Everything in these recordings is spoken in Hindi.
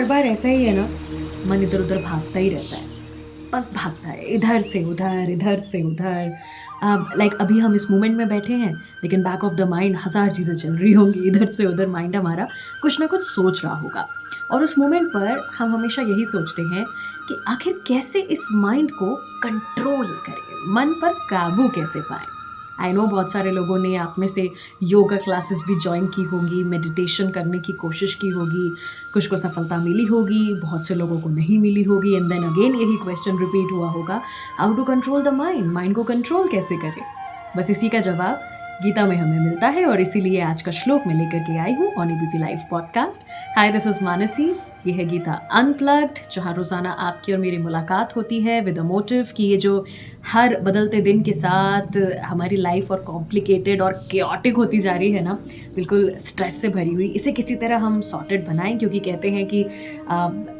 हर बार ऐसा ही है ना, मन इधर-उधर भागता ही रहता है। बस भागता है, इधर से उधर, इधर से उधर। लाइक अभी हम इस मोमेंट में बैठे हैं, लेकिन बैक ऑफ द माइंड हज़ार चीज़ें चल रही होंगी, इधर से उधर माइंड हमारा कुछ ना कुछ सोच रहा होगा। और उस मोमेंट पर हम हमेशा यही सोचते हैं कि आखिर कैसे इस माइंड को कंट्रोल करें, मन पर काबू कैसे पाएँ? आई नो बहुत सारे लोगों ने आप में से योगा क्लासेस भी जॉइन की होंगी, मेडिटेशन करने की कोशिश की होगी, कुछ को सफलता मिली होगी, बहुत से लोगों को नहीं मिली होगी एंड देन अगेन यही क्वेश्चन रिपीट हुआ होगा, how to control the mind, mind को कंट्रोल कैसे करें? बस इसी का जवाब गीता में हमें मिलता है और इसीलिए आज का श्लोक मैं लेकर के आई हूँ on ABP live podcast. Hi, this is Mansi. ये है गीता अनप्लग्ड, जहाँ रोज़ाना आपकी और मेरी मुलाकात होती है विद अ मोटिव कि ये जो हर बदलते दिन के साथ हमारी लाइफ और कॉम्प्लिकेटेड और केओटिक होती जा रही है ना, बिल्कुल स्ट्रेस से भरी हुई, इसे किसी तरह हम सॉर्टेड बनाएं, क्योंकि कहते हैं कि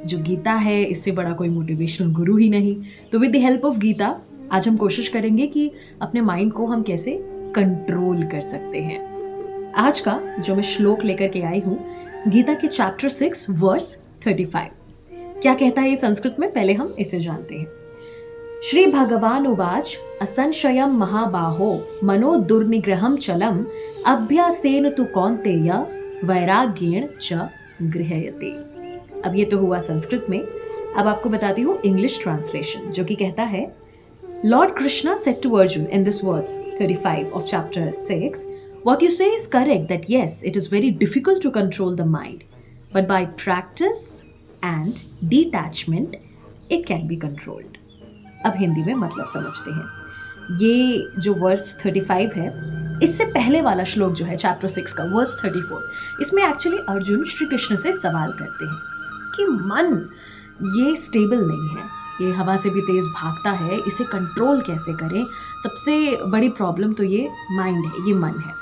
जो गीता है इससे बड़ा कोई मोटिवेशनल गुरु ही नहीं। तो with the help of Gita आज हम कोशिश करेंगे कि अपने माइंड को हम कैसे कंट्रोल कर सकते हैं। आज का जो मैं श्लोक लेकर के आई हूँ, गीता के चैप्टर 6 वर्स 35। क्या कहता है ये संस्कृत में, पहले हम इसे जानते हैं। श्री भगवान उवाच असंशयम महाबाहो मनो दुर्निग्रहम चलम अभ्यासेन तु कौन्तेय वैराग्येण च गृह्यते। अब ये तो हुआ संस्कृत में, अब आपको बताती हूँ इंग्लिश ट्रांसलेशन, जो कि कहता है, Lord Krishna said to Arjun in this verse 35 of chapter 6, what you say is correct that yes, it is very difficult to control the mind, but by practice and detachment, it can be controlled. अब हिंदी में मतलब समझते हैं। ये जो वर्स 35 है, इससे पहले वाला श्लोक जो है चैप्टर 6 का वर्स 34, इसमें एक्चुअली अर्जुन श्री कृष्ण से सवाल करते हैं कि मन ये स्टेबल नहीं है, ये हवा से भी तेज़ भागता है, इसे कंट्रोल कैसे करें? सबसे बड़ी प्रॉब्लम तो ये माइंड है, ये मन है।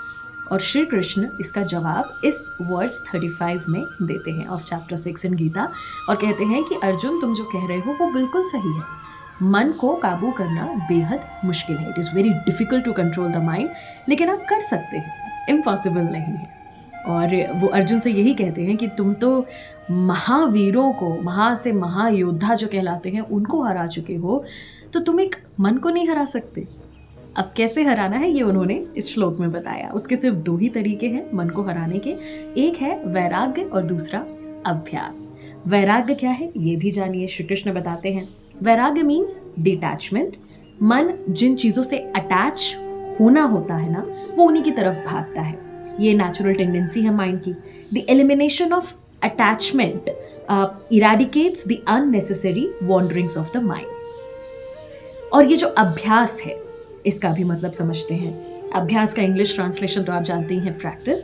और श्री कृष्ण इसका जवाब इस वर्स 35 में देते हैं ऑफ चैप्टर 6 इन गीता, और कहते हैं कि अर्जुन, तुम जो कह रहे हो वो बिल्कुल सही है। मन को काबू करना बेहद मुश्किल है, it is very difficult to control the mind, लेकिन आप कर सकते हैं, इम्पॉसिबल नहीं है। और वो अर्जुन से यही कहते हैं कि तुम तो महावीरों को, महा से महायोद्धा जो कहलाते हैं, उनको हरा चुके हो, तो तुम एक मन को नहीं हरा सकते। अब कैसे हराना है ये उन्होंने इस श्लोक में बताया। उसके सिर्फ दो ही तरीके हैं मन को हराने के, एक है वैराग्य और दूसरा अभ्यास। वैराग्य क्या है ये भी जानिए, श्री कृष्ण बताते हैं। वैराग्य मीन्स डिटैचमेंट। मन जिन चीज़ों से अटैच होना होता है ना, वो उन्हीं की तरफ भागता है, ये नेचुरल टेंडेंसी है माइंड की। The elimination of attachment eradicates the unnecessary wanderings of the mind. और ये जो अभ्यास है, इसका भी मतलब समझते हैं। अभ्यास का इंग्लिश ट्रांसलेशन तो आप जानते ही हैं, प्रैक्टिस,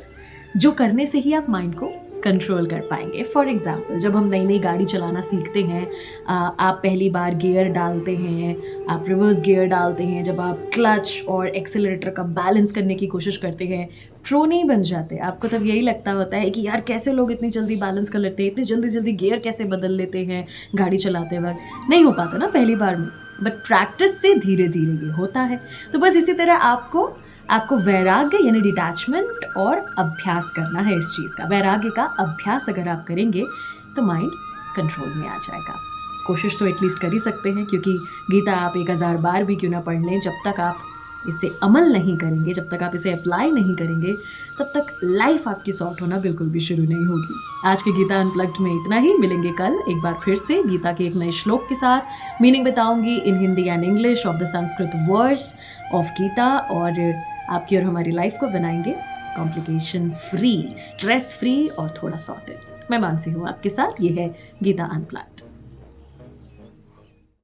जो करने से ही आप माइंड को कंट्रोल कर पाएंगे। फॉर एग्जाम्पल, जब हम नई नई गाड़ी चलाना सीखते हैं, आप पहली बार गियर डालते हैं, आप रिवर्स गियर डालते हैं, जब आप क्लच और एक्सेलरेटर का बैलेंस करने की कोशिश करते हैं, प्रो नहीं बन जाते। आपको तब यही लगता होता है कि यार कैसे लोग इतनी जल्दी बैलेंस कर लेते हैं, इतनी जल्दी जल्दी गियर कैसे बदल लेते हैं गाड़ी चलाते वक्त। नहीं हो पाता ना पहली बार में, बट प्रैक्टिस से धीरे धीरे ये होता है। तो बस इसी तरह आपको वैराग्य यानी डिटैचमेंट और अभ्यास करना है इस चीज़ का। वैराग्य का अभ्यास अगर आप करेंगे तो माइंड कंट्रोल में आ जाएगा। कोशिश तो एटलीस्ट कर ही सकते हैं, क्योंकि गीता आप 1000 बार भी क्यों ना पढ़ लें, जब तक आप इसे अमल नहीं करेंगे, जब तक आप इसे अप्लाई नहीं करेंगे, तब तक लाइफ आपकी सॉर्ट होना बिल्कुल भी शुरू नहीं होगी। आज के गीता अनप्लग्ड में इतना ही। मिलेंगे कल एक बार फिर से गीता के एक नए श्लोक के साथ। मीनिंग बताऊंगी in Hindi and English of the Sanskrit verse of Gita, और आपकी और हमारी लाइफ को बनाएंगे कॉम्प्लिकेशन फ्री, स्ट्रेस फ्री और थोड़ा सॉर्टेड। मैं मानसी हूँ आपके साथ। ये है गीता अनप्लग्ड।